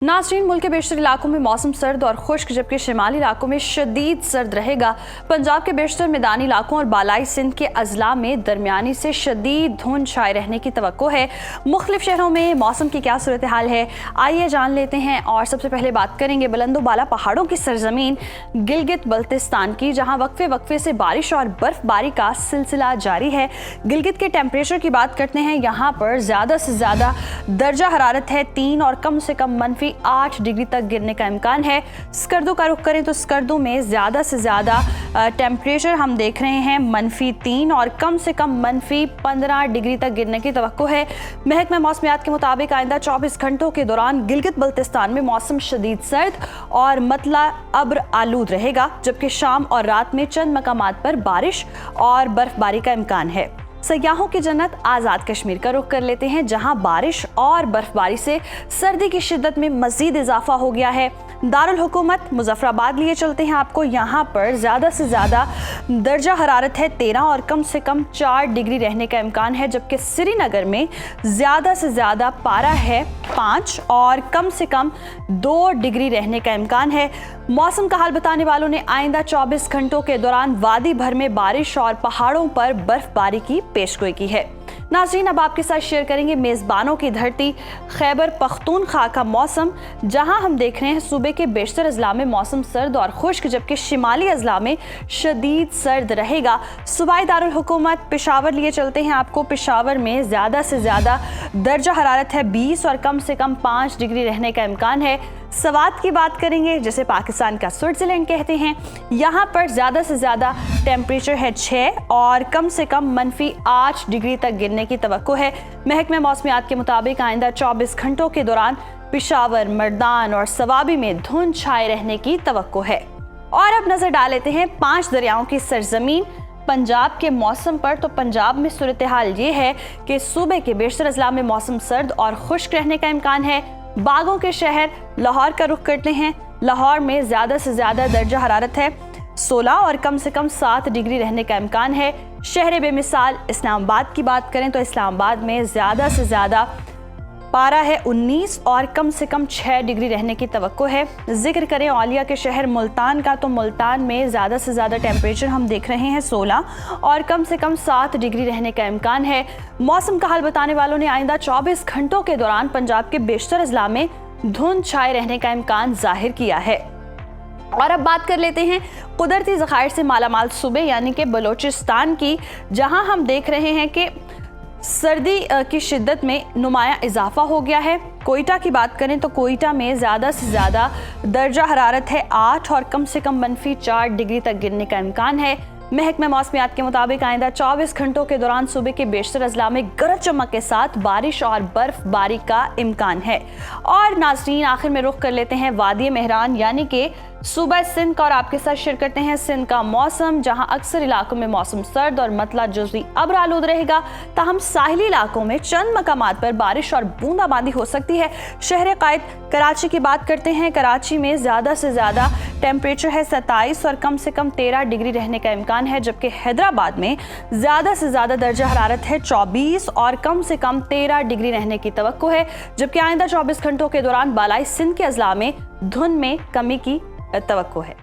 नाज़रीन, मुल्क के बेशतर इलाकों में मौसम सर्द और खुश्क, जबकि शिमाली इलाकों में शदीद सर्द रहेगा। पंजाब के बेशतर मैदानी इलाकों और बालाई सिंध के अजला में दरमियानी से शदीद धुंध छाए रहने की तवक्को है। मुख्तलिफ शहरों में मौसम की क्या सूरत हाल है, आइए जान लेते हैं। और सबसे पहले बात करेंगे बुलंदो बाला पहाड़ों की सरजमीन गिलगित बल्तिस्तान की, जहाँ वक्फे वक्फे से बारिश और बर्फबारी का सिलसिला जारी है। गिलगित के टेम्परेचर की बात करते हैं, यहाँ पर ज़्यादा से ज़्यादा दर्जा हरारत है 3 और कम से कम -8 डिग्री तक गिरने का इम्कान है। स्कर्दो का रुख करें तो स्कर्दो में ज़्यादा से ज़्यादा टेम्परेचर हम देख रहे हैं -3 और कम से कम -15 डिग्री तक गिरने की तवक्को है। महकमा मौसमियात के मुताबिक आइंदा 24 घंटों के दौरान गिलगित बल्तिस्तान में मौसम शदीद सर्द और मतला अब्र आलूद रहेगा, जबकि शाम और रात में चंद मकामात पर बारिश और बर्फबारी का इम्कान है। सयाहों की जन्नत आज़ाद कश्मीर का रुख कर लेते हैं, जहां बारिश और बर्फबारी से सर्दी की शिद्दत में मजीद इजाफा हो गया है। दारुल हुकूमत मुजफ्फराबाद लिए चलते हैं आपको। यहाँ पर ज़्यादा से ज़्यादा दर्जा हरारत है 13 और कम से कम 4 डिग्री रहने का इम्कान है, जबकि श्रीनगर में ज़्यादा से ज़्यादा पारा है 5 और कम से कम 2 डिग्री रहने का इम्कान है। मौसम का हाल बताने वालों ने आइंदा 24 घंटों के दौरान वादी भर में बारिश और पहाड़ों पर बर्फबारी की पेशगोई की है। नाज़रीन, अब आपके साथ शेयर करेंगे मेज़बानों की धरती खैबर पख्तूनख्वा का मौसम, जहां हम देख रहे हैं सूबे के बेशतर अजला में मौसम सर्द और खुश्क, जबकि शिमाली अजला में शदीद सर्द रहेगा। सूबाई दारुल हुकूमत पेशावर लिए चलते हैं आपको। पेशावर में ज़्यादा से ज़्यादा दर्जा हरारत है 20 और कम से कम 5 डिग्री रहने का इम्कान है। सवात की बात करेंगे, जिसे पाकिस्तान का स्विट्ज़रलैंड कहते हैं, यहाँ पर ज़्यादा से ज़्यादा टेम्परेचर है 6 और कम से कम -8 डिग्री तक गिरने की तवक्को है। महकमा मौसमियात के मुताबिक आइंदा 24 घंटों के दौरान पेशावर, मर्दान और सवाबी में धुंध छाए रहने की तवक्को है। और अब नज़र डाल लेते हैं 5 दरियाओं की सरजमीन पंजाब के मौसम पर। तो पंजाब में सूरत हाल ये है कि सूबे के बेशतर अजला में मौसम सर्द और खुश्क रहने का इम्कान है। बागों के शहर लाहौर का रुख करते हैं। लाहौर में ज़्यादा से ज़्यादा दर्जा हरारत है 16 और कम से कम 7 डिग्री रहने का इम्कान है। शहर बेमिसाल इस्लामाबाद की बात करें तो इस्लामाबाद में ज़्यादा से ज़्यादा पारा है 19 और कम से कम 6 डिग्री रहने की तवक्को है। जिक्र करें औलिया के शहर मुल्तान का, तो मुल्तान में ज़्यादा से ज़्यादा टेम्परेचर हम देख रहे हैं 16 और कम से कम 7 डिग्री रहने का इम्कान है। मौसम का हाल बताने वालों ने आइंदा 24 घंटों के दौरान पंजाब के बेशतर अजला में धुंध छाए रहने का इम्कान जाहिर किया है। और अब बात कर लेते हैं कुदरती ज़खायर से मालामाल सूबे यानी कि बलोचिस्तान की, जहां हम देख रहे हैं कि सर्दी की शिद्दत में नुमाया इजाफा हो गया है। कोयटा की बात करें तो कोयटा में ज़्यादा से ज़्यादा दर्जा हरारत है 8 और कम से कम -4 डिग्री तक गिरने का इम्कान है। महकमा मौसमियात के मुताबिक आइंदा 24 घंटों के दौरान सूबे के बेशतर अजला में गरज चमक के साथ बारिश और बर्फबारी का इम्कान है। और नाज़रीन, आखिर में रुख कर लेते हैं वादी मेहरान यानी कि सूबा सिंध का, और आपके साथ शेयर करते हैं सिंध का मौसम, जहां अक्सर इलाकों में मौसम सर्द और मतला जुज़वी अब्र आलूद रहेगा। ताहम साहिली इलाकों में चंद मकामात पर बारिश और बूंदाबांदी हो सकती है। शहर कायद कराची की बात करते हैं। कराची में ज़्यादा से ज़्यादा टेम्परेचर है 27 और कम से कम 13 डिग्री रहने का इम्कान है, जबकि हैदराबाद में ज़्यादा से ज़्यादा दर्जा हरारत है 24 और कम से कम 13 डिग्री रहने की तवक्को है। जबकि आइंदा 24 घंटों के दौरान बालाई सिंध के अजला में धुंध में कमी की तवक्को है।